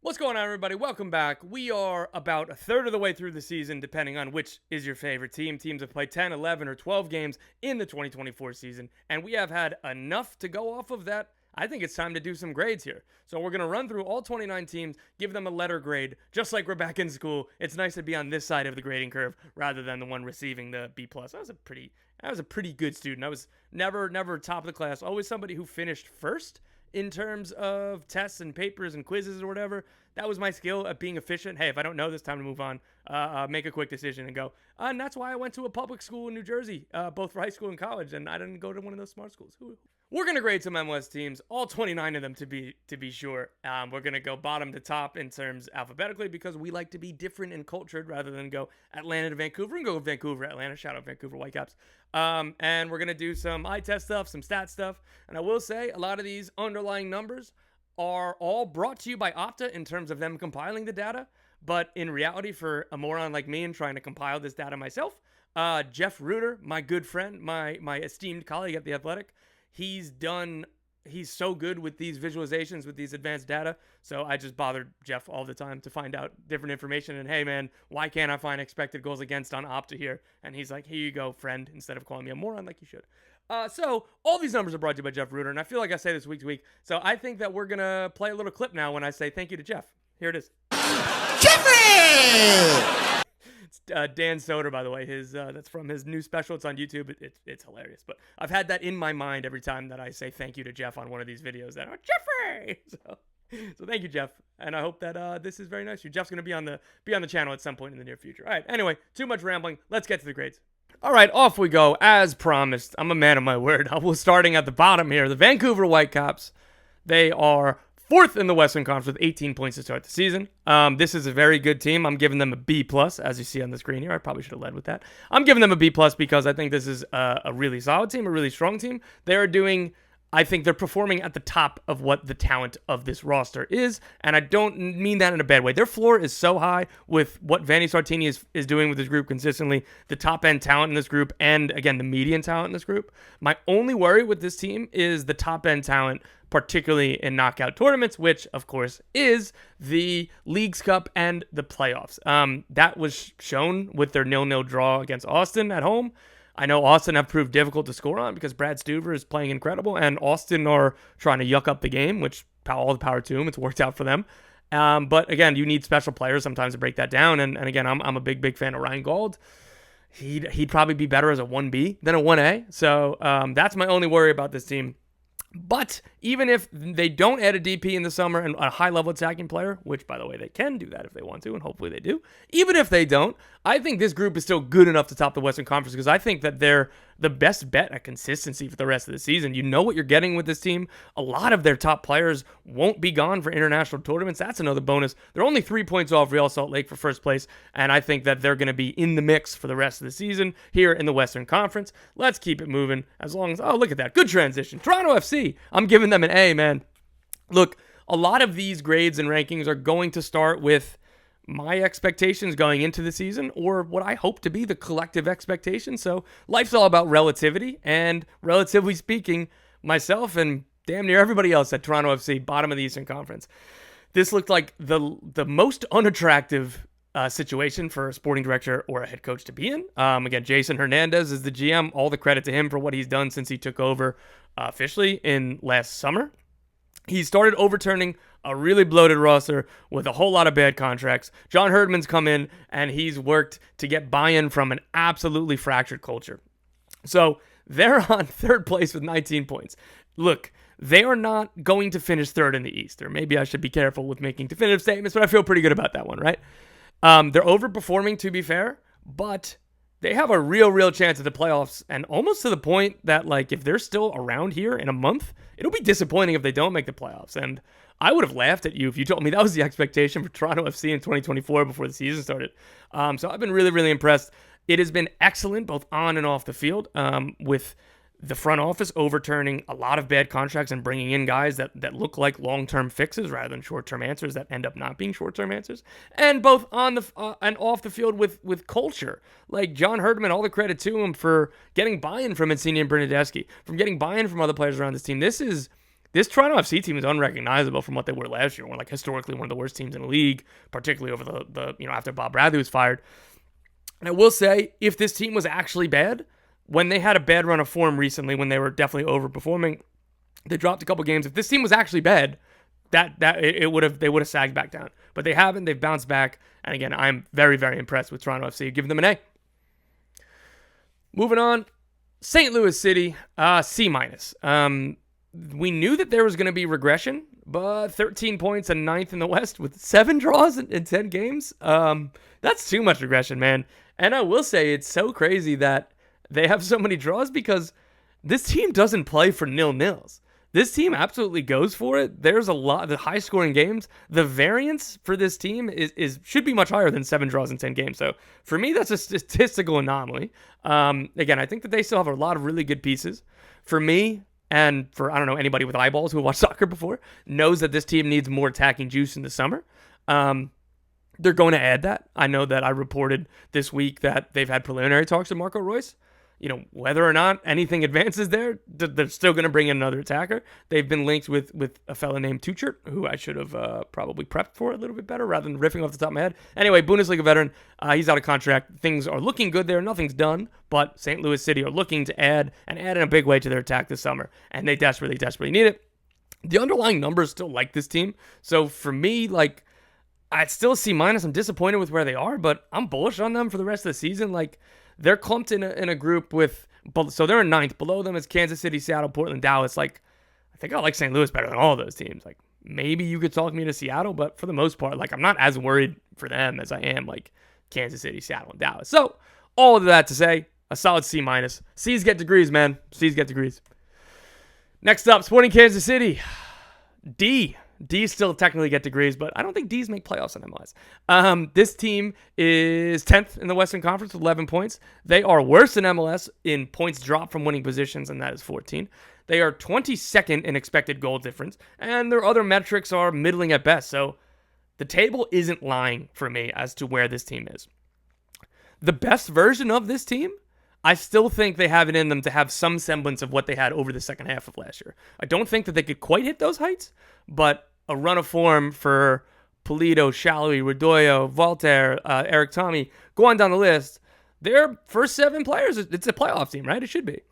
What's going on, everybody? Welcome back. We are about a third of the way through the season, depending on which is your favorite team. Teams have played 10, 11, or 12 games in the 2024 season, and we have had enough to go off of that. I think it's time to do some grades here. So we're going to run through all 29 teams, give them a letter grade, just like we're back in school. It's nice to be on this side of the grading curve rather than the one receiving the B+. I was a pretty good student. I was never top of the class, always somebody who finished first in terms of tests and papers and quizzes or whatever. That was my skill at being efficient. Hey, if I don't know this, time to move on. Make a quick decision and go. And that's why I went to a public school in New Jersey, both for high school and college, and I didn't go to one of those smart schools. We're going to grade some MLS teams, all 29 of them to be sure. We're going to go bottom to top in terms alphabetically because we like to be different and cultured rather than go Atlanta to Vancouver and go Vancouver, Atlanta. Shout out Vancouver Whitecaps. And we're going to do some eye test stuff, some stat stuff. And I will say a lot of these underlying numbers are all brought to you by Opta in terms of them compiling the data. But in reality, for a moron like me and trying to compile this data myself, Jeff Reuter, my good friend, my esteemed colleague at The Athletic, he's so good with these visualizations, with these advanced data. So I just bothered Jeff all the time to find out different information. And hey, man, why can't I find expected goals against on Opta here? And he's like, here you go, friend, instead of calling me a moron like you should. So all these numbers are brought to you by Jeff Reuter. And I feel like I say this week to week. So I think that we're going to play a little clip now when I say thank you to Jeff. Here it is. Jeffrey! It's Dan Soder, by the way. That's from his new special. It's on YouTube. It's hilarious. But I've had that in my mind every time that I say thank you to Jeff on one of these videos. That Jeffrey. So thank you, Jeff, and I hope that this is very nice. Jeff's going to be on the channel at some point in the near future. All right. Anyway, too much rambling. Let's get to the grades. All right, off we go. As promised, I'm a man of my word. We're starting at the bottom here. The Vancouver Whitecaps. They are fourth in the Western Conference with 18 points to start the season. This is a very good team. I'm giving them a B+, as you see on the screen here. I probably should have led with that. I'm giving them a B+ because I think this is a really solid team, a really strong team. I think they're performing at the top of what the talent of this roster is, and I don't mean that in a bad way. Their floor is so high with what Vanni Sartini is doing with his group consistently, the top-end talent in this group, and, again, the median talent in this group. My only worry with this team is the top-end talent, particularly in knockout tournaments, which, of course, is the Leagues Cup and the playoffs. That was shown with their 0-0 draw against Austin at home. I know Austin have proved difficult to score on because Brad Stuver is playing incredible, and Austin are trying to yuck up the game, which all the power to them. It's worked out for them. But again, you need special players sometimes to break that down. And again, I'm a big fan of Ryan Gauld. He'd probably be better as a 1B than a 1A. So that's my only worry about this team. But even if they don't add a DP in the summer and a high-level attacking player, which, by the way, they can do that if they want to, and hopefully they do, even if they don't, I think this group is still good enough to top the Western Conference because I think that they're the best bet at consistency for the rest of the season. You know what you're getting with this team. A lot of their top players won't be gone for international tournaments. That's another bonus. They're only 3 points off Real Salt Lake for first place, and I think that they're going to be in the mix for the rest of the season here in the Western Conference. Let's keep it moving as long as, oh, look at that. Good transition. Toronto FC. I'm giving them an A, man. Look, a lot of these grades and rankings are going to start with my expectations going into the season or what I hope to be the collective expectation. So life's all about relativity, and relatively speaking, myself and damn near everybody else at Toronto FC, bottom of the Eastern Conference. This looked like the most unattractive situation for a sporting director or a head coach to be in. Again, Jason Hernandez is the GM. All the credit to him for what he's done since he took over officially in last summer. He started overturning a really bloated roster with a whole lot of bad contracts. John Herdman's come in, and he's worked to get buy-in from an absolutely fractured culture. So they're on third place with 19 points. Look, they are not going to finish third in the East, or maybe I should be careful with making definitive statements, but I feel pretty good about that one, right? They're overperforming, to be fair, but they have a real chance at the playoffs, and almost to the point that, like, if they're still around here in a month, it'll be disappointing if they don't make the playoffs. And I would have laughed at you if you told me that was the expectation for Toronto FC in 2024 before the season started. So I've been really impressed. It has been excellent both on and off the field, with the front office overturning a lot of bad contracts and bringing in guys that look like long-term fixes rather than short-term answers that end up not being short-term answers. And both on the and off the field with culture. Like John Herdman, all the credit to him for getting buy-in from Insigne and Bernadeschi, from getting buy-in from other players around this team. This is this Toronto FC team is unrecognizable from what they were last year. We're like historically one of the worst teams in the league, particularly over the after Bob Bradley was fired. And I will say, if this team was actually bad, when they had a bad run of form recently, when they were definitely overperforming, they dropped a couple games. If this team was actually bad, they would have sagged back down. But they haven't. They've bounced back. And again, I'm very, very impressed with Toronto FC. Give them an A. Moving on, St. Louis City, C-. We knew that there was going to be regression, but 13 points and 9th in the West with 7 draws in 10 games. That's too much regression, man. And I will say it's so crazy that they have so many draws because this team doesn't play for nil-nils. This team absolutely goes for it. There's a lot of the high-scoring games. The variance for this team should be much higher than 7 draws in 10 games. So for me, that's a statistical anomaly. Again, I think that they still have a lot of really good pieces. For me, and for, I don't know, anybody with eyeballs who watched soccer before, knows that this team needs more attacking juice in the summer. They're going to add that. I know that I reported this week that they've had preliminary talks with Marco Royce. Whether or not anything advances there, they're still going to bring in another attacker. They've been linked with a fella named Tuchert, who I should have probably prepped for a little bit better rather than riffing off the top of my head. Anyway, Bundesliga veteran, he's out of contract. Things are looking good there. Nothing's done, but St. Louis City are looking to add in a big way to their attack this summer, and they desperately, desperately need it. The underlying numbers still like this team. So for me, I'd still C-. I'm disappointed with where they are, but I'm bullish on them for the rest of the season. They're clumped in a group with, so they're in 9th. Below them is Kansas City, Seattle, Portland, Dallas. I think I like St. Louis better than all of those teams. Maybe you could talk me to Seattle, but for the most part, I'm not as worried for them as I am Kansas City, Seattle, and Dallas. So all of that to say, a solid C-. C's get degrees, man. C's get degrees. Next up, Sporting Kansas City. D. D's still technically get degrees, but I don't think D's make playoffs in MLS. This team is 10th in the Western Conference with 11 points. They are worse than MLS in points dropped from winning positions, and that is 14. They are 22nd in expected goal difference, and their other metrics are middling at best. So the table isn't lying for me as to where this team is. The best version of this team, I still think they have it in them to have some semblance of what they had over the second half of last year. I don't think that they could quite hit those heights, but a run of form for Polito, Shallowy, Redoyo, Voltaire, Eric Tommy, go on down the list. Their first 7 players, it's a playoff team, right? It should be.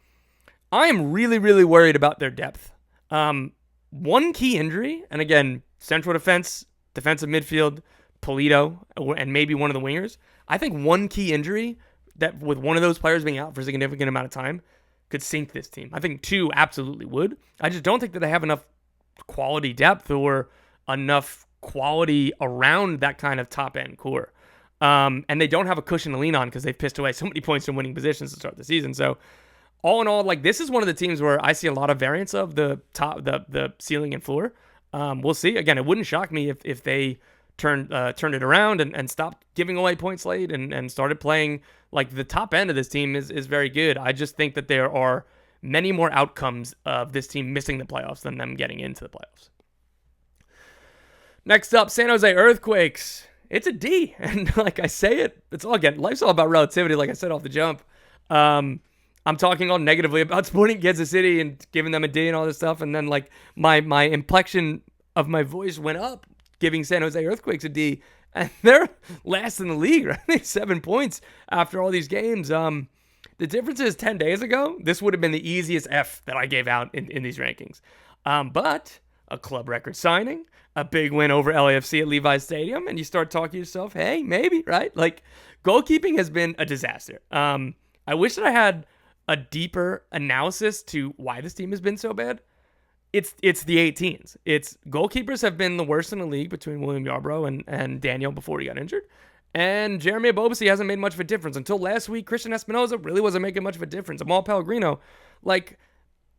I am really, really worried about their depth. One key injury, and again, central defense, defensive midfield, Polito, and maybe one of the wingers. I think one key injury that with one of those players being out for a significant amount of time could sink this team. I think 2 absolutely would. I just don't think that they have enough quality depth or enough quality around that kind of top-end core. And they don't have a cushion to lean on because they've pissed away so many points from winning positions to start the season. So all in all, this is one of the teams where I see a lot of variance of the top, the ceiling and floor. We'll see. Again, it wouldn't shock me if they turned it around and stopped giving away points late and started playing the top end of this team is very good. I just think that there are many more outcomes of this team missing the playoffs than them getting into the playoffs. Next up, San Jose Earthquakes. It's a D. And I say it, life's all about relativity, like I said off the jump. I'm talking all negatively about Sporting Kansas City and giving them a D and all this stuff. And then my inflection of my voice went up, giving San Jose Earthquakes a D. And they're last in the league, right? 7 points after all these games. The difference is 10 days ago, this would have been the easiest F that I gave out in these rankings. But a club record signing, a big win over LAFC at Levi's Stadium, and you start talking to yourself, hey, maybe, right? Goalkeeping has been a disaster. I wish that I had a deeper analysis to why this team has been so bad. It's the 18s. It's goalkeepers have been the worst in the league between William Yarbrough and Daniel before he got injured. And Jeremy Abobasi hasn't made much of a difference. Until last week, Christian Espinoza really wasn't making much of a difference. Amal Pellegrino,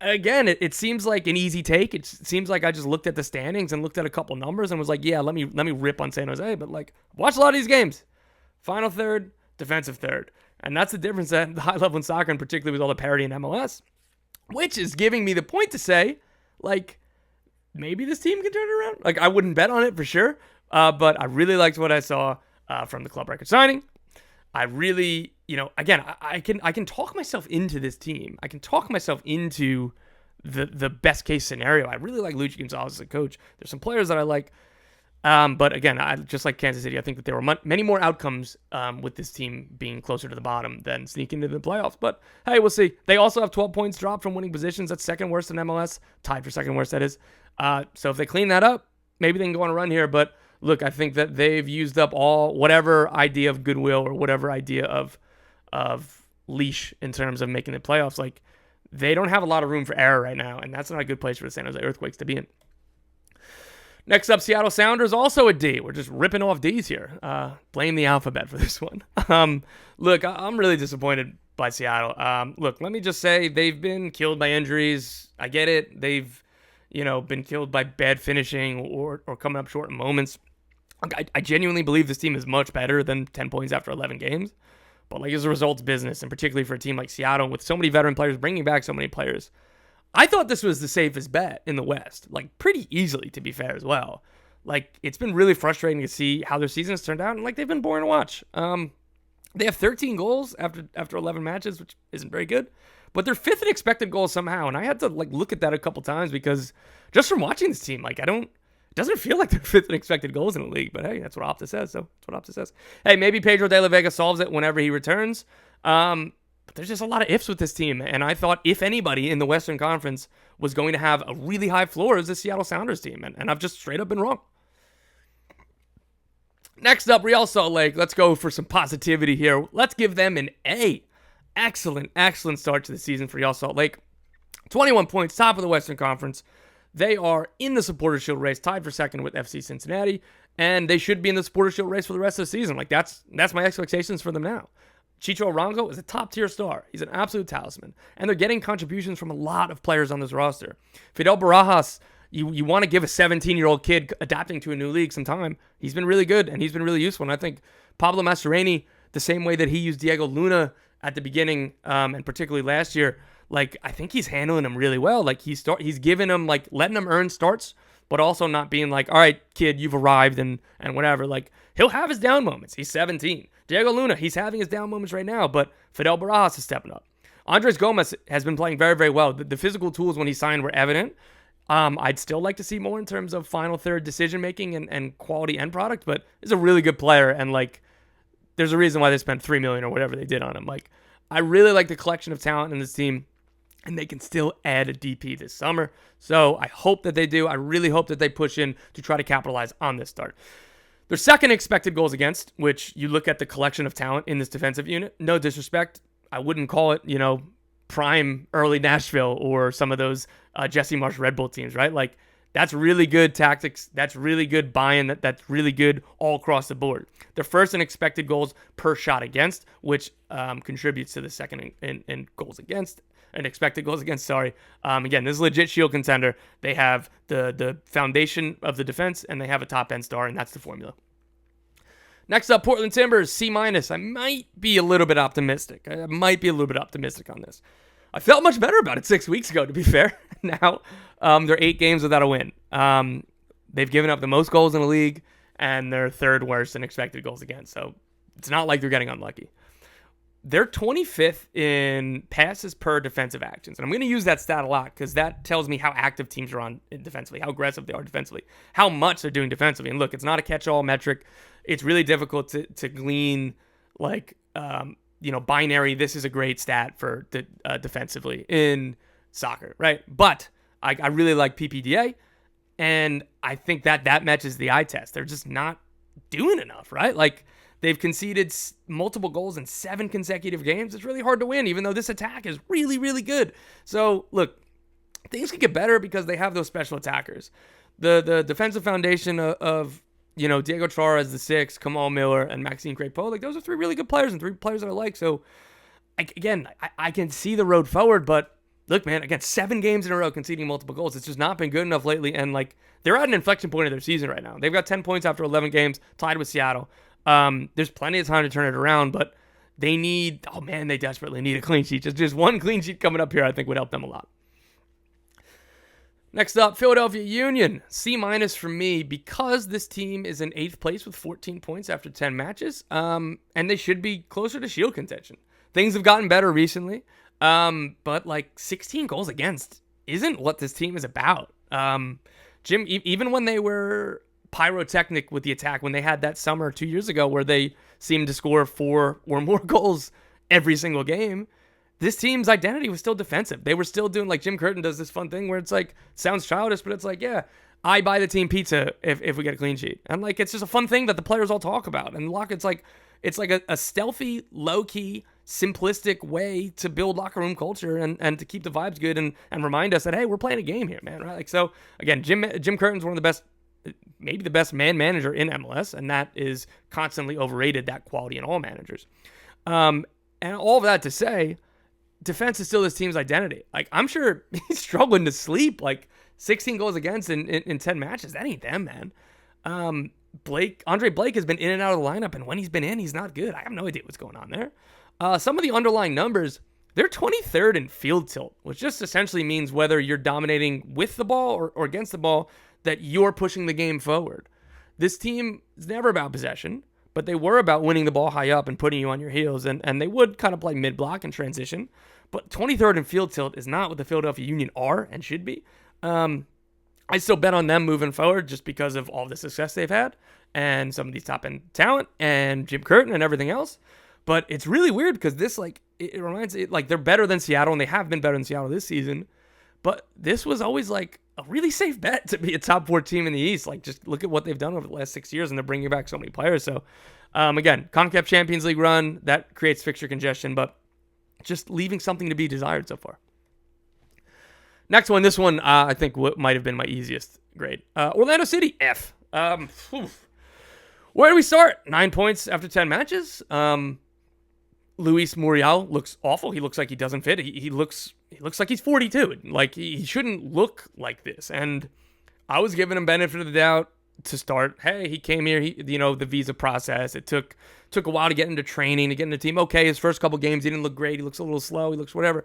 again, it seems like an easy take. It seems like I just looked at the standings and looked at a couple numbers and was like, yeah, let me rip on San Jose. But watch a lot of these games. Final third, defensive third. And that's the difference at the high level in soccer, and particularly with all the parity in MLS, which is giving me the point to say, maybe this team can turn it around. I wouldn't bet on it for sure, but I really liked what I saw from the club record signing. I really, again, I can talk myself into this team. I can talk myself into the best case scenario. I really like Luchi Gonzalez as a coach. There's some players that I like. But again, I just like Kansas City. I think that there were many more outcomes with this team being closer to the bottom than sneaking into the playoffs. But hey, we'll see. They also have 12 points dropped from winning positions. That's second worst in MLS. Tied for second worst, that is. So if they clean that up, maybe they can go on a run here. But look, I think that they've used up whatever idea of goodwill or whatever idea of leash in terms of making the playoffs. Like, they don't have a lot of room for error right now, and that's not a good place for the San Jose Earthquakes to be in. Next up, Seattle Sounders, also a D. We're just ripping off Ds here. Blame the alphabet for this one. Look, I'm really disappointed by Seattle. Look, let me just say they've been killed by injuries. I get it. They've, been killed by bad finishing or coming up short in moments. I genuinely believe this team is much better than 10 points after 11 games. But like, it's a results business, and particularly for a team like Seattle with so many veteran players, bringing back so many players. I thought this was the safest bet in the West, like pretty easily, to be fair as well. Like, it's been really frustrating to see how their season's turned out, and like, they've been boring to watch. They have 13 goals after 11 matches, which isn't very good, but they're fifth in expected goals somehow, and I had to like look at that a couple times because just from watching this team, like, it doesn't feel like they're fifth in expected goals in the league, but hey, that's what Opta says, so that's what Opta says. Hey, maybe Pedro de la Vega solves it whenever he returns. But there's just a lot of ifs with this team, and I thought if anybody in the Western Conference was going to have a really high floor, is the Seattle Sounders team, and I've just straight up been wrong. Next up, Real Salt Lake. Let's go for some positivity here. Let's give them an A. Excellent start to the season for Real Salt Lake. 21 points, top of the Western Conference. They are in the Supporters Shield race, tied for second with FC Cincinnati, and they should be in the Supporters Shield race for the rest of the season. Like, that's my expectations for them now. Chicho Arango is a top-tier star. He's an absolute talisman. And they're getting contributions from a lot of players on this roster. Fidel Barajas, you want to give a 17-year-old kid adapting to a new league some time. He's been really good, and he's been really useful. And I think Pablo Mastroeni, the same way that he used Diego Luna at the beginning, and particularly last year, like, I think he's handling him really well. Like, he's giving him, like, letting him earn starts, but also not being like, all right, kid, you've arrived and whatever. Like, he'll have his down moments. He's 17. Diego Luna, he's having his down moments right now, but Fidel Barajas is stepping up. Andres Gomez has been playing very, very well. The physical tools when he signed were evident. I'd still like to see more in terms of final third decision-making and quality end product, but he's a really good player, and, like, there's a reason why they spent $3 million or whatever they did on him. Like, I really like the collection of talent in this team, and they can still add a DP this summer. So I hope that they do. I really hope that they push in to try to capitalize on this start. Their second expected goals against, which you look at the collection of talent in this defensive unit, no disrespect, I wouldn't call it, prime early Nashville or some of those Jesse Marsh Red Bull teams, right? Like, that's really good tactics. That's really good buy-in. That's really good all across the board. They're first in expected goals per shot against, which contributes to the second in goals against. And expected goals against, Again, this is a legit Shield contender. They have the foundation of the defense, and they have a top-end star, and that's the formula. Next up, Portland Timbers, C-. I might be a little bit optimistic. On this. I felt much better about it 6 weeks ago, to be fair. Now, they're 8 games without a win. They've given up the most goals in the league, and they're third worst in expected goals against. So it's not like they're getting unlucky. They're 25th in passes per defensive actions. And I'm going to use that stat a lot because that tells me how active teams are on defensively, how aggressive they are defensively, how much they're doing defensively. And look, it's not a catch-all metric. It's really difficult to glean, binary, this is a great stat for defensively in soccer, right? But I really like PPDA, and I think that matches the eye test. They're just not doing enough, right? Like, they've conceded multiple goals in 7 consecutive games. It's really hard to win, even though this attack is really, really good. So, look, things could get better because they have those special attackers. The defensive foundation of Diego Chara as the 6, Kamal Miller, and Maxime Crépeau, like, those are 3 really good players and 3 players that I like. So, I can see the road forward, but look, man, again, 7 games in a row conceding multiple goals. It's just not been good enough lately, and, like, they're at an inflection point of their season right now. They've got 10 points after 11 games, tied with Seattle. There's plenty of time to turn it around, but they desperately need a clean sheet. Just one clean sheet coming up here, I think, would help them a lot. Next up, Philadelphia Union, C- for me, because this team is in 8th place with 14 points after 10 matches, and they should be closer to Shield contention. Things have gotten better recently, but like 16 goals against isn't what this team is about. Jim, even when they were pyrotechnic with the attack, when they had that summer 2 years ago where they seemed to score 4 or more goals every single game, this team's identity was still defensive. They were still doing, like, Jim Curtin does this fun thing where it's like, sounds childish, but it's like, yeah, I buy the team pizza if we get a clean sheet. And, like, it's just a fun thing that the players all talk about. And it's like a stealthy, low-key, simplistic way to build locker room culture and to keep the vibes good and remind us that, hey, we're playing a game here, man, right? Like, so, again, Jim Curtin's one of the best, maybe the best man manager in MLS, and that is constantly overrated, that quality in all managers. And all of that to say, defense is still this team's identity. Like, I'm sure he's struggling to sleep. Like, 16 goals against in 10 matches. That ain't them, man. Andre Blake has been in and out of the lineup, and when he's been in, he's not good. I have no idea what's going on there. Some of the underlying numbers, they're 23rd in field tilt, which just essentially means whether you're dominating with the ball or against the ball, that you're pushing the game forward. This team is never about possession, but they were about winning the ball high up and putting you on your heels, and they would kind of play mid-block and transition. But 23rd in field tilt is not what the Philadelphia Union are and should be. I still bet on them moving forward just because of all the success they've had and some of these top-end talent and Jim Curtin and everything else. But it's really weird because this, like, it reminds me, like, they're better than Seattle, and they have been better than Seattle this season. But this was always, like, a really safe bet to be a top 4 team in the East. Like, just look at what they've done over the last 6 years, and they're bringing back so many players. So, again, CONCACAF Champions League run, that creates fixture congestion, but just leaving something to be desired so far. Next one, this one I think might have been my easiest grade. Orlando City, F. Where do we start? 9 points after 10 matches. Luis Muriel looks awful. He looks like he doesn't fit. He looks like he's 42. Like, he shouldn't look like this. And I was giving him benefit of the doubt to start. Hey, he came here. The visa process. It took a while to get into training, to get into the team. Okay, his first couple games, he didn't look great. He looks a little slow. He looks whatever.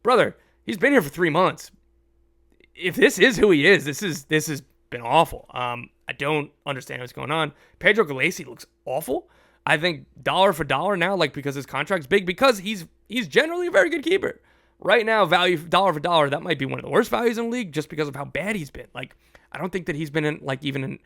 Brother, he's been here for 3 months. If this is who he is, this has been awful. I don't understand what's going on. Pedro Galese looks awful. I think dollar for dollar now, like, because his contract's big, because he's generally a very good keeper. Right now, value dollar for dollar, that might be one of the worst values in the league just because of how bad he's been. Like, I don't think that he's been in, like, even in,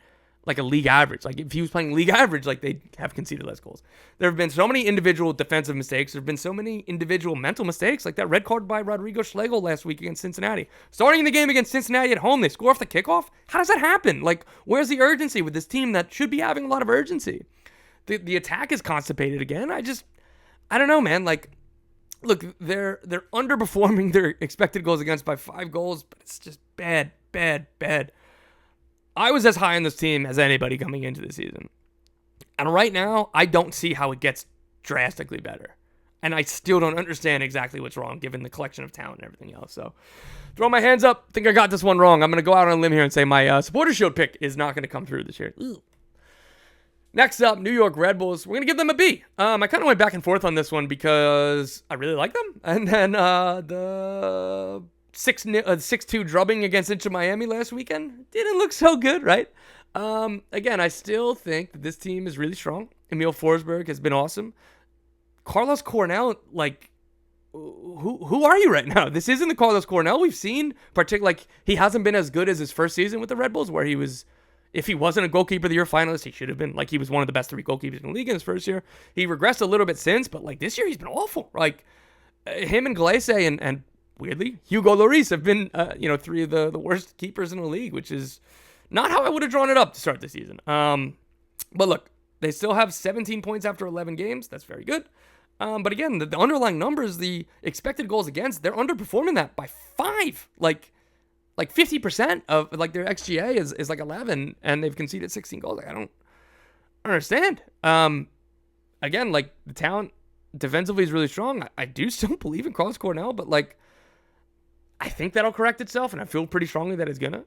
like, a league average. Like, if he was playing league average, like, they'd have conceded less goals. There have been so many individual defensive mistakes. There have been so many individual mental mistakes, like that red card by Rodrigo Schlegel last week against Cincinnati. Starting the game against Cincinnati at home, they score off the kickoff. How does that happen? Like, where's the urgency with this team that should be having a lot of urgency? The attack is constipated again. I don't know, man. Like, look, they're underperforming their expected goals against by 5 goals, but it's just bad. I was as high on this team as anybody coming into the season. And right now, I don't see how it gets drastically better. And I still don't understand exactly what's wrong, given the collection of talent and everything else. So, throw my hands up. Think I got this one wrong. I'm going to go out on a limb here and say my Supporter Shield pick is not going to come through this year. Ugh. Next up, New York Red Bulls. We're going to give them a B. I kind of went back and forth on this one because I really like them. And then the 6-2 drubbing against Inter Miami last weekend didn't look so good, right? Again, I still think that this team is really strong. Emil Forsberg has been awesome. Carlos Cornell, like, who are you right now? This isn't the Carlos Cornell we've seen. Particularly, like, he hasn't been as good as his first season with the Red Bulls, where he was... If he wasn't a goalkeeper of the year finalist, he should have been. Like, he was one of the best 3 goalkeepers in the league in his first year. He regressed a little bit since, but, like, this year he's been awful. Like, him and Galese and weirdly, Hugo Lloris have been, 3 of the worst keepers in the league, which is not how I would have drawn it up to start the season. But look, they still have 17 points after 11 games. That's very good. But again, the underlying numbers, the expected goals against, they're underperforming that by 5. Like 50% of, like, their XGA is like 11, and they've conceded 16 goals. Like, I don't understand. Again, like, the talent defensively is really strong. I do still believe in Carlos Cornell, but, like, I think that'll correct itself, and I feel pretty strongly that it's gonna.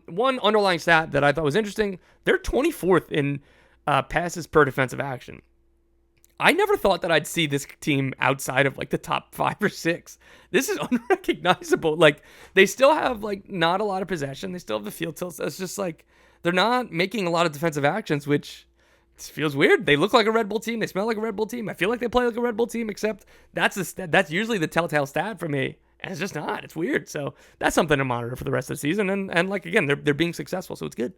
One underlying stat that I thought was interesting, they're 24th in passes per defensive action. I never thought that I'd see this team outside of, like, the top 5 or 6. This is unrecognizable. Like, they still have, like, not a lot of possession. They still have the field tilts. It's just, like, they're not making a lot of defensive actions, which feels weird. They look like a Red Bull team. They smell like a Red Bull team. I feel like they play like a Red Bull team, except that's usually the telltale stat for me. And it's just not. It's weird. So that's something to monitor for the rest of the season. And like, again, they're being successful, so it's good.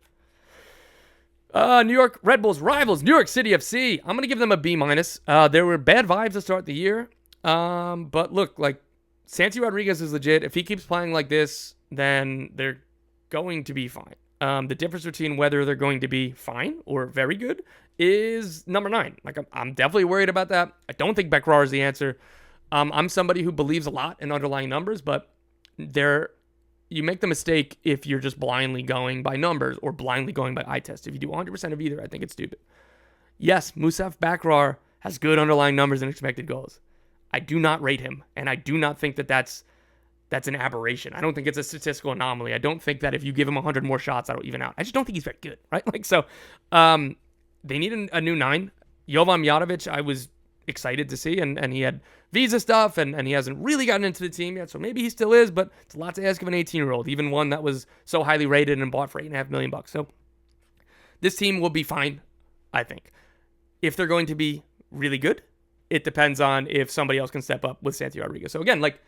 New York Red Bulls rivals, New York City FC. I'm going to give them a B-. There were bad vibes to start the year. But look, like, Santi Rodriguez is legit. If he keeps playing like this, then they're going to be fine. The difference between whether they're going to be fine or very good is number 9. Like, I'm definitely worried about that. I don't think Bekrar is the answer. I'm somebody who believes a lot in underlying numbers, but you make the mistake if you're just blindly going by numbers or blindly going by eye test. If you do 100% of either, I think it's stupid. Yes, Moussaf Bekrar has good underlying numbers and expected goals. I do not rate him, and I do not think that that's an aberration. I don't think it's a statistical anomaly. I don't think that if you give him 100 more shots, that'll even out. I just don't think he's very good, right? Like, so they need a new 9. Jovan Mijatovic, I was excited to see, and he had visa stuff, and he hasn't really gotten into the team yet, so maybe he still is, but it's a lot to ask of an 18-year-old, even one that was so highly rated and bought for $8.5 million. So this team will be fine, I think. If they're going to be really good, it depends on if somebody else can step up with Santi Rodriguez. So again, like,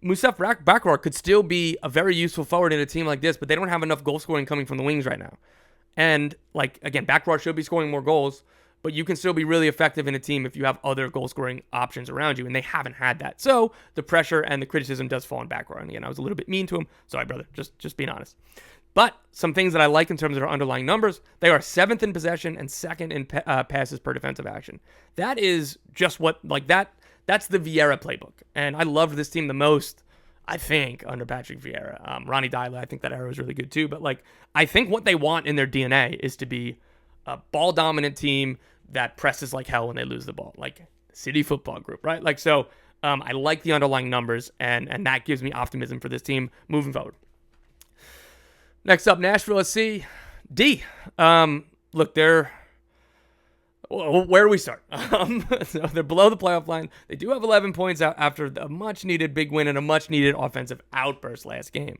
Moussaf Bekrar could still be a very useful forward in a team like this, but they don't have enough goal scoring coming from the wings right now. And, like, again, Bekrar should be scoring more goals, but you can still be really effective in a team if you have other goal-scoring options around you, and they haven't had that. So the pressure and the criticism does fall on Bekrar. And again, I was a little bit mean to him. Sorry, brother. Just being honest. But some things that I like in terms of their underlying numbers, they are 7th in possession and 2nd in passes per defensive action. That is just what, like, that's the Vieira playbook. And I loved this team the most, I think, under Patrick Vieira. Ronnie Dyla, I think that era was really good too. But, like, I think what they want in their DNA is to be a ball-dominant team that presses like hell when they lose the ball, like City Football Group, right? Like, so I like the underlying numbers, and that gives me optimism for this team moving forward. Next up, Nashville SC. D. Look, where do we start? So they're below the playoff line. They do have 11 points out after a much-needed big win and a much-needed offensive outburst last game.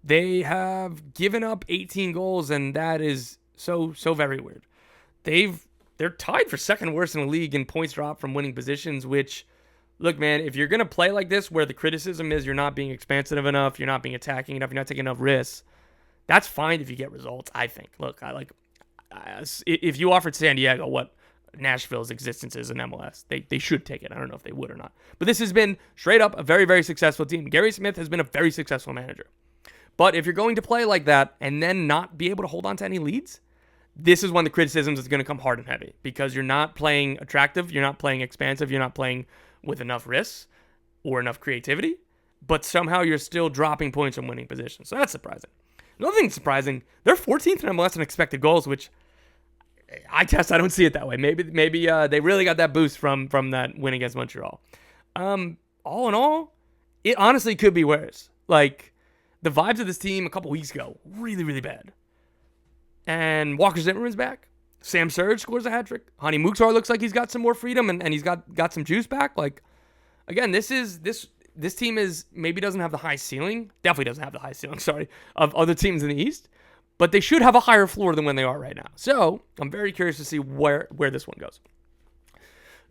They have given up 18 goals, and that is so very weird. They're tied for second worst in the league in points dropped from winning positions, which, look, man, if you're going to play like this where the criticism is you're not being expansive enough, you're not being attacking enough, you're not taking enough risks, that's fine if you get results, I think. Look, if you offered San Diego what Nashville's existence is in MLS, they should take it. I don't know if they would or not. But this has been straight up a very, very successful team. Gary Smith has been a very successful manager. But if you're going to play like that and then not be able to hold on to any leads, this is when the criticisms is going to come hard and heavy, because you're not playing attractive, you're not playing expansive, you're not playing with enough risks or enough creativity, but somehow you're still dropping points from winning positions. So that's surprising. Another thing surprising, they're 14th in MLS in expected goals, which I don't see it that way. Maybe they really got that boost from that win against Montreal. All in all, it honestly could be worse. Like, the vibes of this team a couple weeks ago, really, really bad. And Walker Zimmerman's back. Sam Surge scores a hat-trick. Hani Mukhtar looks like he's got some more freedom and he's got some juice back. Like, again, this team is maybe doesn't have the high ceiling. Definitely doesn't have the high ceiling, of other teams in the East. But they should have a higher floor than when they are right now. So I'm very curious to see where this one goes.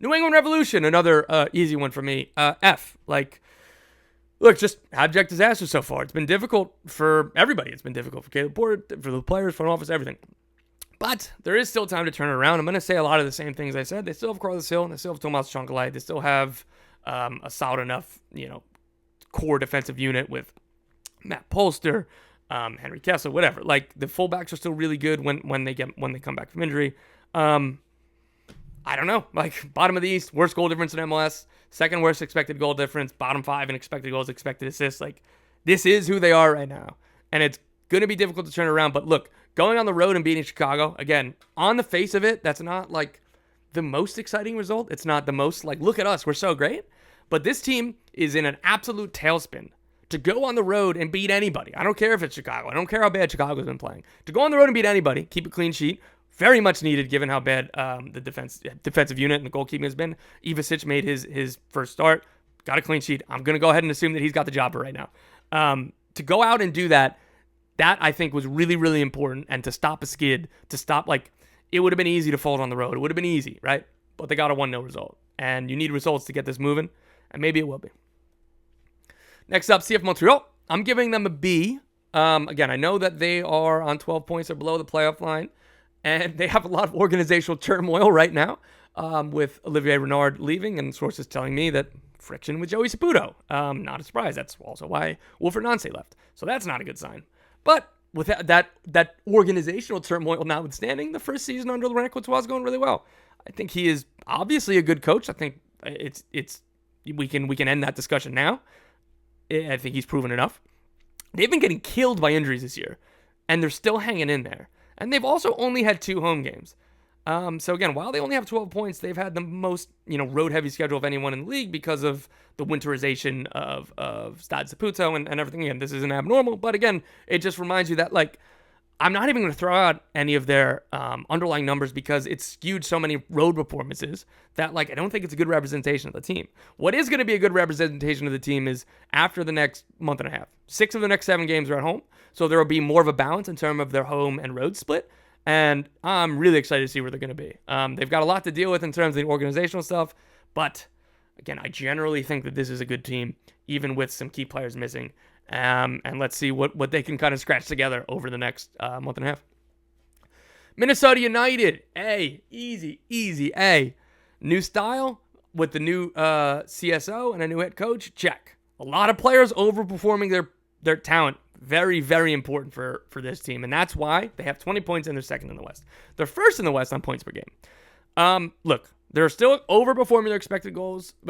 New England Revolution, another easy one for me. F. Like, look, just abject disaster so far. It's been difficult for everybody. It's been difficult for Caleb Porter, for the players, front office, everything. But there is still time to turn it around. I'm going to say a lot of the same things I said. They still have Carlos Hill. They still have Tomas Chancalay. They still have a solid enough, core defensive unit with Matt Polster, Henry Kessler, whatever. Like, the fullbacks are still really good when they come back from injury. I don't know. Like, bottom of the East, worst goal difference in MLS, second worst expected goal difference, bottom 5 in expected goals, expected assists. Like, this is who they are right now. And it's going to be difficult to turn around. But look, going on the road and beating Chicago, again, on the face of it, that's not, like, the most exciting result. It's not the most, like, look at us, we're so great. But this team is in an absolute tailspin. To go on the road and beat anybody, I don't care if it's Chicago, I don't care how bad Chicago's been playing. To go on the road and beat anybody, keep a clean sheet, very much needed given how bad the defensive unit and the goalkeeping has been. Ivasic made his first start, got a clean sheet. I'm going to go ahead and assume that he's got the job right now. To go out and do that I think was really, really important. And to stop a skid, it would have been easy to fold on the road. It would have been easy, right? But they got a 1-0 result. And you need results to get this moving, and maybe it will be. Next up, CF Montreal. I'm giving them a B. Again, I know that they are on 12 points or below the playoff line, and they have a lot of organizational turmoil right now with Olivier Renard leaving, and sources telling me that friction with Joey Saputo. Not a surprise. That's also why Wilfred Nancy left. So that's not a good sign. But with that organizational turmoil notwithstanding, the first season under Laurent Courtois is going really well. I think he is obviously a good coach. I think we can end that discussion now. I think he's proven enough. They've been getting killed by injuries this year, and they're still hanging in there. And they've also only had 2 home games. So again, while they only have 12 points, they've had the most, road-heavy schedule of anyone in the league because of the winterization of Stade Saputo and everything. Again, this isn't abnormal, but again, it just reminds you that, I'm not even going to throw out any of their underlying numbers because it's skewed so many road performances that, I don't think it's a good representation of the team. What is going to be a good representation of the team is after the next month and a half. 6 of the next 7 games are at home, so there will be more of a balance in terms of their home and road split. And I'm really excited to see where they're going to be. They've got a lot to deal with in terms of the organizational stuff. But, again, I generally think that this is a good team, even with some key players missing. And let's see what they can kind of scratch together over the next month and a half. Minnesota United. A. Easy A. New style with the new CSO and a new head coach. Check. A lot of players overperforming their talent. Very, very important for this team. And that's why they have 20 points and they're second in the West. They're first in the West on points per game. Look, they're still overperforming their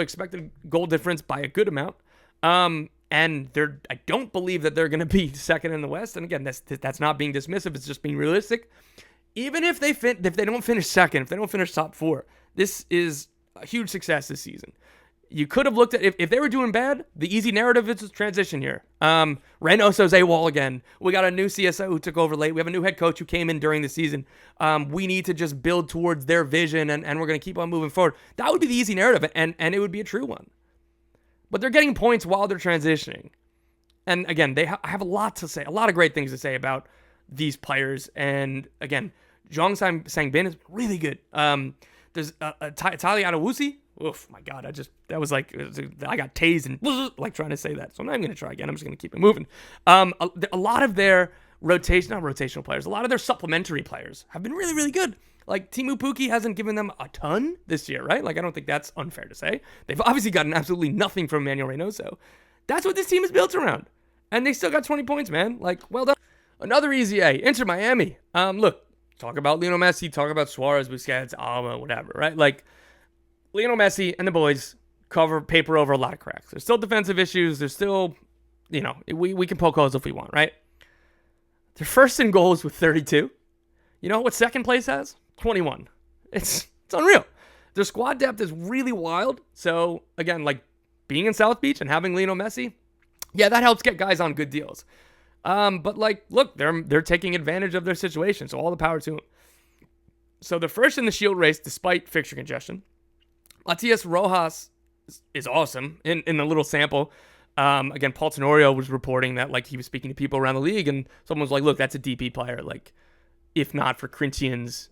expected goal difference by a good amount. And I don't believe that they're going to be second in the West. And again, that's not being dismissive. It's just being realistic. Even if they don't finish second, if they don't finish top 4, this is a huge success this season. You could have looked at, if they were doing bad, the easy narrative is transition here. Reynoso's AWOL again. We got a new CSO who took over late. We have a new head coach who came in during the season. We need to just build towards their vision, and we're going to keep on moving forward. That would be the easy narrative, and it would be a true one. But they're getting points while they're transitioning. And again, I have a lot to say, a lot of great things to say about these players. And again, Zhong Sang-bin is really good. There's Tali Adewusi. Oof, my God, I got tased and trying to say that. So I'm not even going to try again. I'm just going to keep it moving. A lot of their rotational players, a lot of their supplementary players have been really, really good. Timu Pukki hasn't given them a ton this year, right? I don't think that's unfair to say. They've obviously gotten absolutely nothing from Manuel Reynoso. That's what this team is built around. And they still got 20 points, man. Well done. Another easy A, Inter Miami. Look, talk about Lionel Messi, talk about Suarez, Busquets, Alba, whatever, right? Lionel Messi and the boys paper over a lot of cracks. There's still defensive issues. There's still, we can poke holes if we want, right? They're first in goals with 32. You know what second place has? 21. It's unreal. Their squad depth is really wild. So, again, being in South Beach and having Lionel Messi, yeah, that helps get guys on good deals. But, look, they're taking advantage of their situation, so all the power to them. So they're first in the Shield race despite fixture congestion. Matias Rojas is awesome in a little sample. Again, Paul Tenorio was reporting that he was speaking to people around the league, and someone was like, "Look, that's a DP player. If not for Corinthians,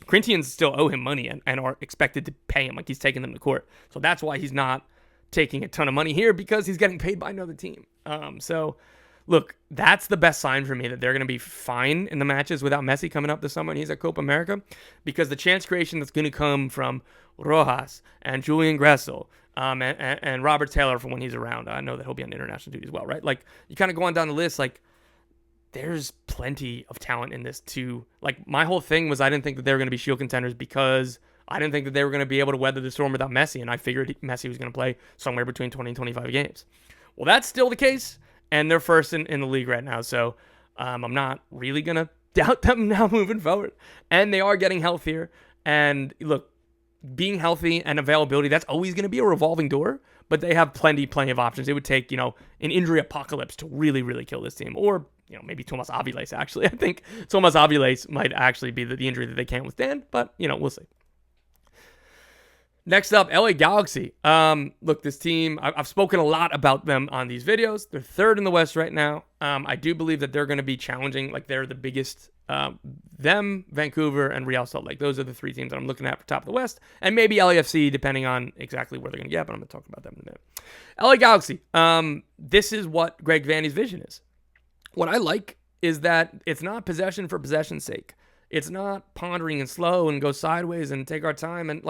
Corinthians still owe him money and are expected to pay him. He's taking them to court. So that's why he's not taking a ton of money here because he's getting paid by another team. So look, that's the best sign for me that they're going to be fine in the matches without Messi coming up this summer and he's at Copa America, because the chance creation that's going to come from Rojas and Julian Gressel and Robert Taylor for when he's around. I know that he'll be on international duty as well, right? You kind of go on down the list, there's plenty of talent in this too. My whole thing was I didn't think that they were going to be Shield contenders because I didn't think that they were going to be able to weather the storm without Messi, and I figured Messi was going to play somewhere between 20 and 25 games. Well, that's still the case, and they're first in the league right now, so I'm not really going to doubt them now moving forward. And they are getting healthier, and look, being healthy and availability, that's always going to be a revolving door, but they have plenty of options. It would take, an injury apocalypse to really, really kill this team, or maybe Tomas Aviles, actually. I think Tomas Aviles might actually be the injury that they can't withstand, but, we'll see. Next up, LA Galaxy. Look, this team, I've spoken a lot about them on these videos. They're third in the West right now. I do believe that they're going to be challenging, they're the biggest Them, Vancouver, and Real Salt Lake. Those are the 3 teams that I'm looking at for top of the West, and maybe LAFC, depending on exactly where they're going to get, but I'm going to talk about them in a minute. LA Galaxy. This is what Greg Vanney's vision is. What I like is that it's not possession for possession's sake. It's not pondering and slow and go sideways and take our time, and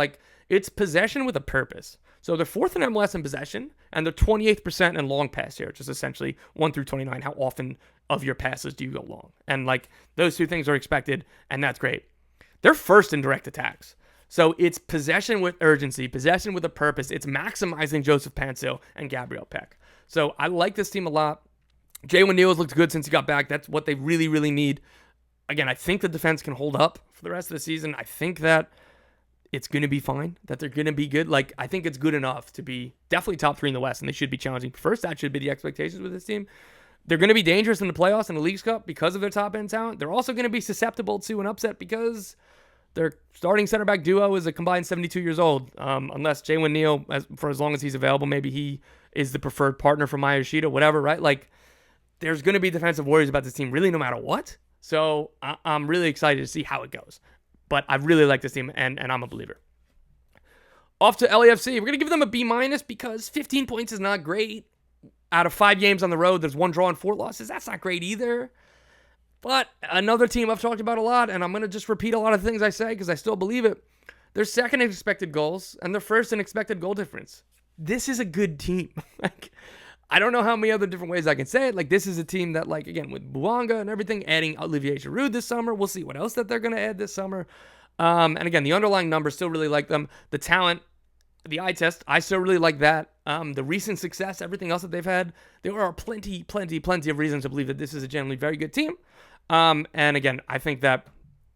it's possession with a purpose. So they're 4th in MLS in possession, and they're 28% in long pass here, which is essentially 1 through 29. How often of your passes do you go long? And those 2 things are expected, and that's great. They're 1st in direct attacks. So it's possession with urgency, possession with a purpose. It's maximizing Joseph Pansel and Gabriel Peck. So I like this team a lot. Jaylen Neal has looked good since he got back. That's what they really, really need. Again, I think the defense can hold up for the rest of the season. I think that it's going to be fine, that they're going to be good. I think it's good enough to be definitely top 3 in the West, and they should be challenging first. That should be the expectations with this team. They're going to be dangerous in the playoffs and the Leagues Cup because of their top-end talent. They're also going to be susceptible to an upset because their starting center back duo is a combined 72 years old. Unless Jaylen Neal, for as long as he's available, maybe he is the preferred partner for Maya Yoshida, whatever, right? There's going to be defensive worries about this team really no matter what. So I'm really excited to see how it goes. But I really like this team, and I'm a believer. Off to LAFC. We're going to give them a B- because 15 points is not great. Out of 5 games on the road, there's 1 draw and 4 losses. That's not great either. But another team I've talked about a lot, and I'm going to just repeat a lot of things I say because I still believe it. They're 2nd in expected goals, and they're 1st in expected goal difference. This is a good team. I don't know how many other different ways I can say it. This is a team that, again, with Bouanga and everything, adding Olivier Giroud this summer. We'll see what else that they're going to add this summer. And again, the underlying numbers still really like them. The talent, the eye test, I still really like that. The recent success, everything else that they've had, there are plenty of reasons to believe that this is a generally very good team. And again, I think that,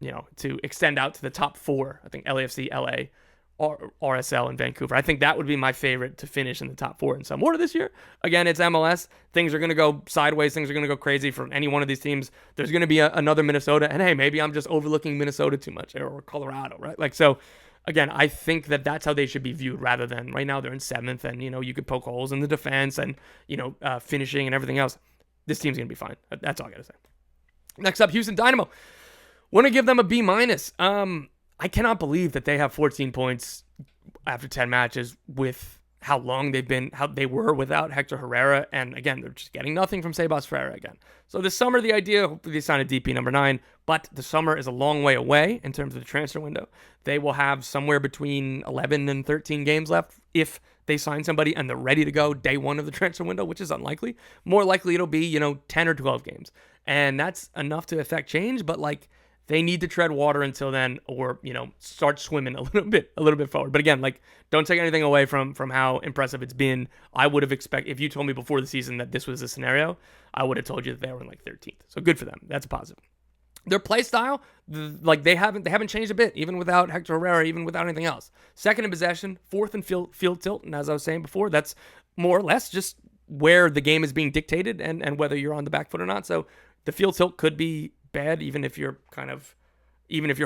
to extend out to the top 4, I think LAFC, LA, RSL, and Vancouver. I think that would be my favorite to finish in the top 4 in some order this year. Again, it's MLS. Things are going to go sideways. Things are going to go crazy for any one of these teams. There's going to be another Minnesota. And hey, maybe I'm just overlooking Minnesota too much, or Colorado, right? So again, I think that that's how they should be viewed rather than right now they're in 7th and, you could poke holes in the defense and, finishing and everything else. This team's going to be fine. That's all I got to say. Next up, Houston Dynamo. Want to give them a B-. I cannot believe that they have 14 points after 10 matches with how they were without Hector Herrera. And again, they're just getting nothing from Sebas Ferreira again. So this summer, the idea, hopefully they sign a DP number 9, but the summer is a long way away in terms of the transfer window. They will have somewhere between 11 and 13 games left if they sign somebody and they're ready to go day 1 of the transfer window, which is unlikely. More likely it'll be, 10 or 12 games. And that's enough to affect change, but they need to tread water until then, or start swimming a little bit forward. But again, don't take anything away from how impressive it's been. I would have expected, if you told me before the season that this was a scenario, I would have told you that they were in 13th. So good for them. That's a positive. Their play style, they haven't changed a bit, even without Hector Herrera, even without anything else. 2nd in possession, 4th in field tilt, and as I was saying before, that's more or less just where the game is being dictated and whether you're on the back foot or not. So the field tilt could be bad, even if you're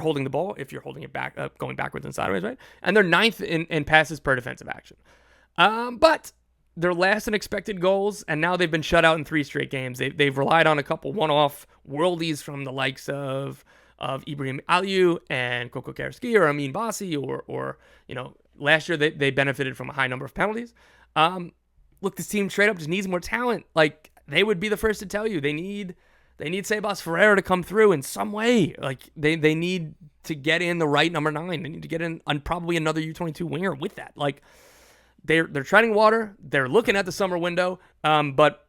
holding the ball, if you're holding it back, going backwards and sideways, right? And they're 9th in passes per defensive action. But they're last in expected goals, and now they've been shut out in 3 straight games. They've relied on a couple one-off worldies from the likes of Ibrahim Aliou and Coco Karski or Amin Bassi, or last year they benefited from a high number of penalties. Look, this team straight up just needs more talent. They would be the first to tell you they need Sebas Ferreira to come through in some way. They need to get in the right number 9. They need to get in on probably another U22 winger with that. They're treading water. They're looking at the summer window. But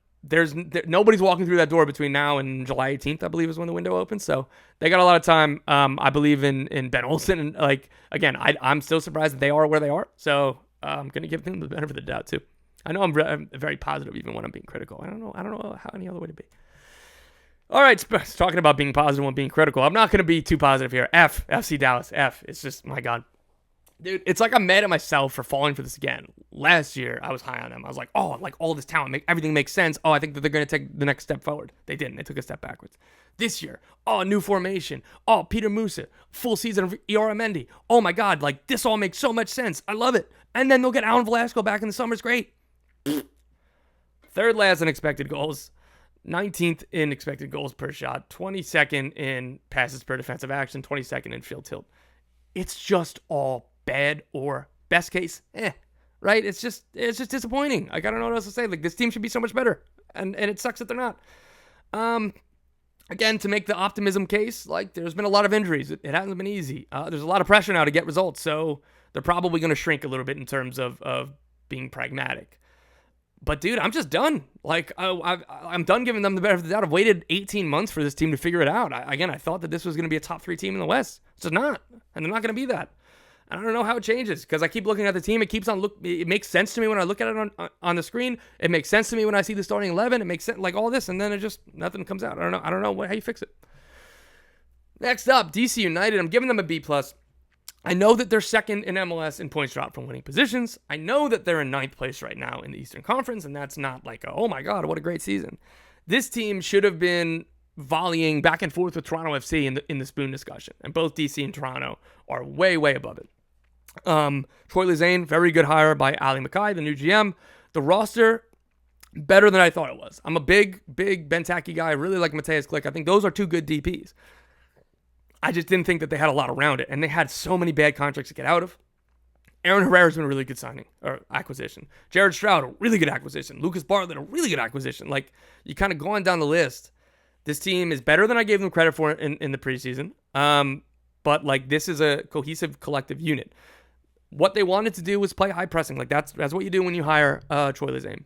nobody's walking through that door between now and July 18th, I believe, is when the window opens. So they got a lot of time. I believe in Ben Olsen. And again, I'm still surprised that they are where they are. So I'm going to give them the benefit of the doubt too. I know I'm very positive even when I'm being critical. I don't know how any other way to be. All right, talking about being positive and being critical, I'm not going to be too positive here. FC Dallas, F. It's just, my God. Dude, it's I'm mad at myself for falling for this again. Last year, I was high on them. I was like, oh, all this talent, everything makes sense. Oh, I think that they're going to take the next step forward. They didn't. They took a step backwards. This year, new formation. Oh, Peter Musa, full season of Iora Mendy. Oh, my God, this all makes so much sense. I love it. And then they'll get Alan Velasco back in the summer. It's great. 3rd last in expected goals. 19th in expected goals per shot, 22nd in passes per defensive action, 22nd in field tilt. It's just all bad, or best case, right? It's just disappointing. Like, I don't know what else to say. Like, this team should be so much better, and it sucks that they're not. Again, to make the optimism case, like, there's been a lot of injuries. It hasn't been easy. There's a lot of pressure now to get results, so they're probably going to shrink a little bit in terms of being pragmatic. But, dude, I'm just done. Like, I'm done giving them the benefit of the doubt. I've waited 18 months for this team to figure it out. I thought that this was going to be a top 3 team in the West. It's just not, and they're not going to be that. I don't know how it changes, because I keep looking at the team. It keeps on it makes sense to me when I look at it on the scrscreen. It makes sense to me when I see the starting 11. It makes sense, like, all this, and then it just, nothing comes out. I don't know how you fix it. Next up, DC United. I'm giving them a B+. I know that they're second in MLS in points dropped from winning positions. I know that they're in 9th place right now in the Eastern Conference, and that's not like, oh my God, what a great season. This team should have been volleying back and forth with Toronto FC in the spoon discussion, and both DC and Toronto are way, way above it. Troy Lezane, very good hire by Ali Mackay, the new GM. The roster, better than I thought it was. I'm a big Benteke guy. I really like Mateus Glick. I think those are 2 good DPs. I just didn't think that they had a lot around it, and they had so many bad contracts to get out of. Aaron Herrera's been a really good signing, or acquisition. Jared Stroud, a really good acquisition. Lucas Bartlett, a really good acquisition. Like, you kind of going down the list. This team is better than I gave them credit for in the preseason. But, like, this is a cohesive collective unit. What they wanted to do was play high pressing. Like, that's what you do when you hire Troy Lezane.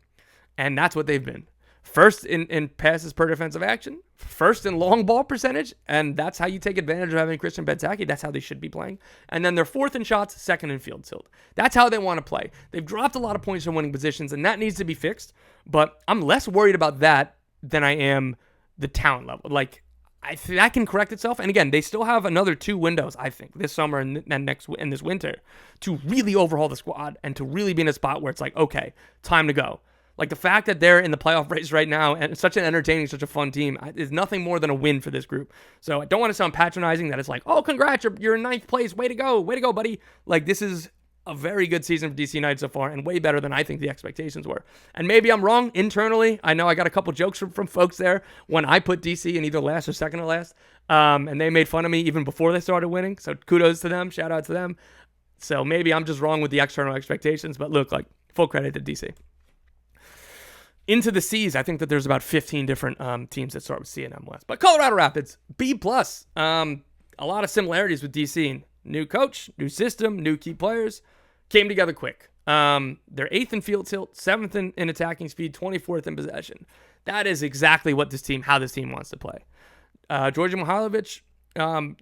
And that's what they've been. First in passes per defensive action, first in long ball percentage, and that's how you take advantage of having Christian Benteke. That's how they should be playing. And then they're 4th in shots, 2nd in field tilt. That's how they want to play. They've dropped a lot of points from winning positions, and that needs to be fixed. But I'm less worried about that than I am the talent level. Like, I think that can correct itself. And again, they still have another 2 windows, I think, this summer and this winter, to really overhaul the squad and to really be in a spot where it's like, okay, time to go. Like, the fact that they're in the playoff race right now, and it's such an entertaining, such a fun team, is nothing more than a win for this group. So I don't want to sound patronizing that it's like, oh, congrats, you're in 9th place. Way to go, buddy. Like, this is a very good season for DC United so far, and way better than I think the expectations were. And maybe I'm wrong internally. I know I got a couple jokes from folks there when I put DC in either last or second to last, and they made fun of me even before they started winning. So kudos to them. Shout out to them. So maybe I'm just wrong with the external expectations, but look, like, full credit to DC. Into the C's, I think that there's about 15 different teams that start with C in MLS. But Colorado Rapids, B+. A lot of similarities with DC. New coach, new system, new key players. Came together quick. They're 8th in field tilt, 7th in attacking speed, 24th in possession. That is exactly how this team wants to play. Georgi Mihailovic,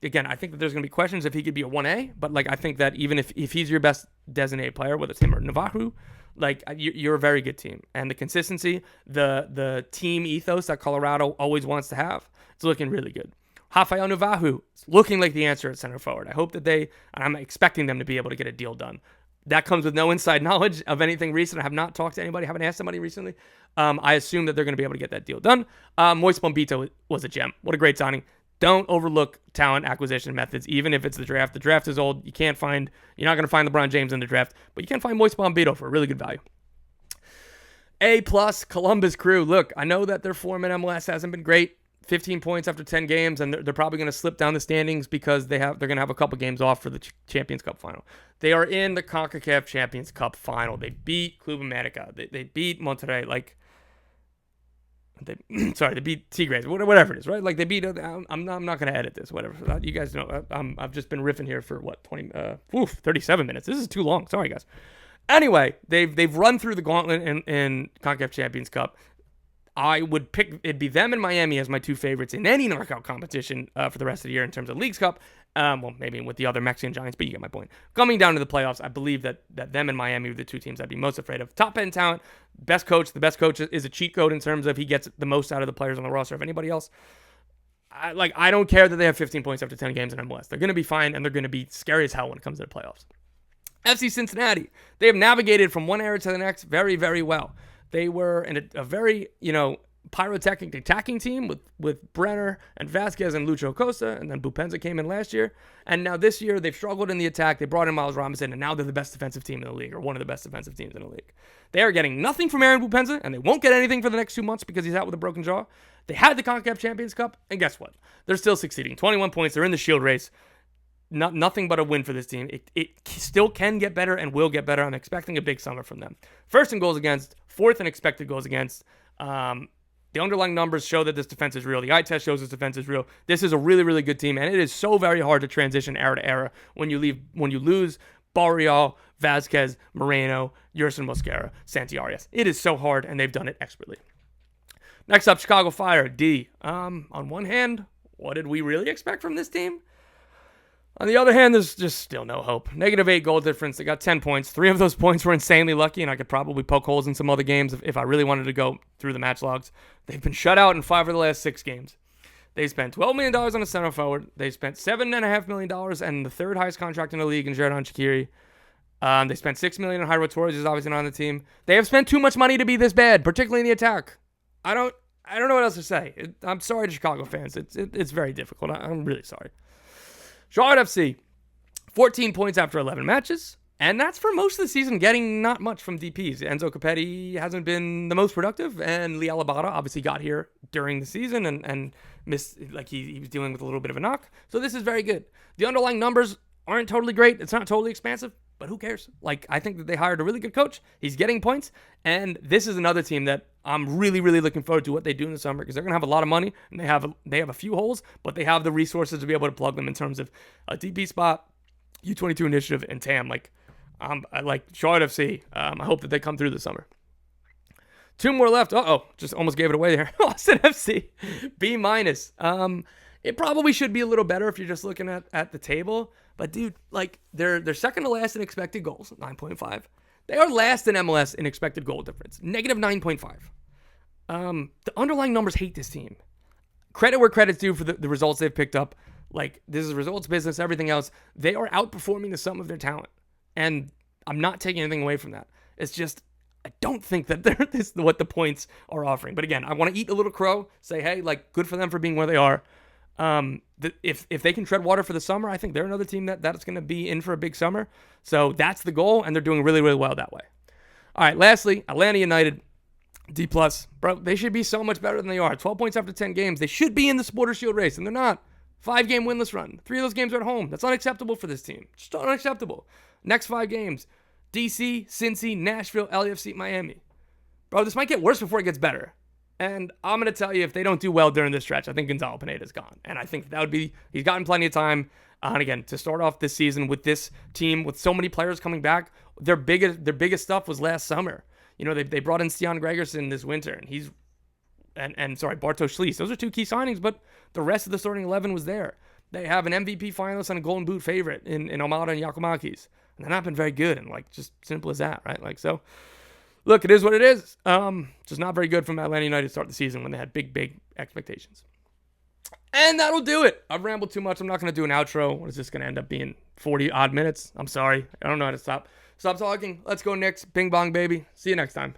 again, I think that there's going to be questions if he could be a 1A, but like, I think that even if he's your best designated player, whether it's him or Navajo, like, you're a very good team. And the consistency, the team ethos that Colorado always wants to have, it's looking really good. Rafael Navajo, it's looking like the answer at center forward. I hope that and I'm expecting them to be able to get a deal done. That comes with no inside knowledge of anything recent. I have not talked to anybody, haven't asked somebody recently. I assume that they're going to be able to get that deal done. Moise Bombito was a gem. What a great signing. Don't overlook talent acquisition methods, even if it's the draft. The draft is old. You're not going to find LeBron James in the draft, but you can find Moise Bombito for a really good value. A+, Columbus Crew. Look, I know that their form in MLS hasn't been great. 15 points after 10 games, and they're probably going to slip down the standings because they're going to have a couple games off for the Champions Cup final. They are in the CONCACAF Champions Cup final. They beat Club America. They beat Monterrey. Like, they beat Tigres, whatever it is, right? Like, they beat. I'm not going to edit this, whatever. You guys know, I've just been riffing here for 37 minutes. This is too long. Sorry, guys. Anyway, they've run through the gauntlet in CONCACAF Champions Cup. I would pick, it'd be them and Miami as my 2 favorites in any knockout competition for the rest of the year in terms of Leagues Cup. Well, maybe with the other Mexican giants, but you get my point. Coming down to the playoffs, I believe that them and Miami are the 2 teams I'd be most afraid of. Top end talent, best coach. The best coach is a cheat code in terms of he gets the most out of the players on the roster of anybody else. I don't care that they have 15 points after 10 games in MLS. They're going to be fine, and they're going to be scary as hell when it comes to the playoffs. FC Cincinnati, they have navigated from one era to the next very, very well. They were in a very, pyrotechnic attacking team with Brenner and Vasquez and Lucho Costa, and then Bupenza came in last year. And now this year, they've struggled in the attack. They brought in Miles Robinson, and now they're the best defensive team in the league, or one of the best defensive teams in the league. They are getting nothing from Aaron Bupenza, and they won't get anything for the next 2 months because he's out with a broken jaw. They had the CONCACAF Champions Cup, and guess what? They're still succeeding. 21 points. They're in the Shield race. Nothing but a win for this team. It still can get better and will get better. I'm expecting a big summer from them. First in goals against, fourth in expected goals against. The underlying numbers show that this defense is real. The eye test shows this defense is real. This is a really, really good team, and it is so very hard to transition era to era when you lose Barrial, Vasquez, Moreno, Yerson Mosquera, Santiarias. It is so hard, and they've done it expertly. Next up, Chicago Fire, D. On one hand, what did we really expect from this team? On the other hand, there's just still no hope. -8 goal difference. They got 10 points. 3 of those points were insanely lucky, and I could probably poke holes in some other games if I really wanted to go through the match logs. They've been shut out in 5 of the last 6 games. They spent $12 million on a center forward. They spent $7.5 million and the third highest contract in the league in Xherdan Shaqiri. They spent $6 million on Jairo Torres, who's obviously not on the team. They have spent too much money to be this bad, particularly in the attack. I don't know what else to say. I'm sorry to Chicago fans. It's very difficult. I'm really sorry. Charlotte FC, 14 points after 11 matches, and that's for most of the season getting not much from DPs. Enzo Capetti hasn't been the most productive, and Lee Alabada obviously got here during the season and missed, like he was dealing with a little bit of a knock. So this is very good. The underlying numbers aren't totally great. It's not totally expansive, but who cares? Like, I think that they hired a really good coach. He's getting points, and this is another team that I'm really, really looking forward to what they do in the summer because they're going to have a lot of money, and they have a few holes, but they have the resources to be able to plug them in terms of a DP spot, U22 initiative, and TAM. I like Charlotte FC. I hope that they come through this summer. 2 more left. Just almost gave it away there. Austin FC, B-. It probably should be a little better if you're just looking at the table. But, dude, like, they're second to last in expected goals, 9.5. They are last in MLS in expected goal difference, -9.5. The underlying numbers hate this team. Credit where credit's due for the results they've picked up. Like, this is results business, everything else. They are outperforming the sum of their talent. And I'm not taking anything away from that. It's just, I don't think that this is what the points are offering. But again, I want to eat a little crow, say, hey, like, good for them for being where they are. If they can tread water for the summer, I think they're another team that's going to be in for a big summer. So that's the goal, and they're doing really, really well that way. All right, lastly, Atlanta United, D+. Bro, they should be so much better than they are. 12 points after 10 games. They should be in the Supporters' Shield race, and they're not. 5-game winless run. 3 of those games are at home. That's unacceptable for this team. Just unacceptable. Next 5 games, DC, Cincy, Nashville, LAFC, Miami. Bro, this might get worse before it gets better. And I'm going to tell you, if they don't do well during this stretch, I think Gonzalo Pineda's gone. And I think that would be, he's gotten plenty of time. And again, to start off this season with this team, with so many players coming back, their biggest stuff was last summer. You know, they brought in Stian Gregerson this winter, and Bartosz Schließ. Those are 2 key signings, but the rest of the starting 11 was there. They have an MVP finalist and a Golden Boot favorite in Almada and Giacomakis. And they're not been very good, and like, just simple as that, right? Like, so, look, it is what it is. Just not very good from Atlanta United to start the season when they had big expectations. And that'll do it. I've rambled too much. I'm not going to do an outro. What is this going to end up being? 40-odd minutes? I'm sorry. I don't know how to stop talking. Let's go, Knicks. Bing bong, baby. See you next time.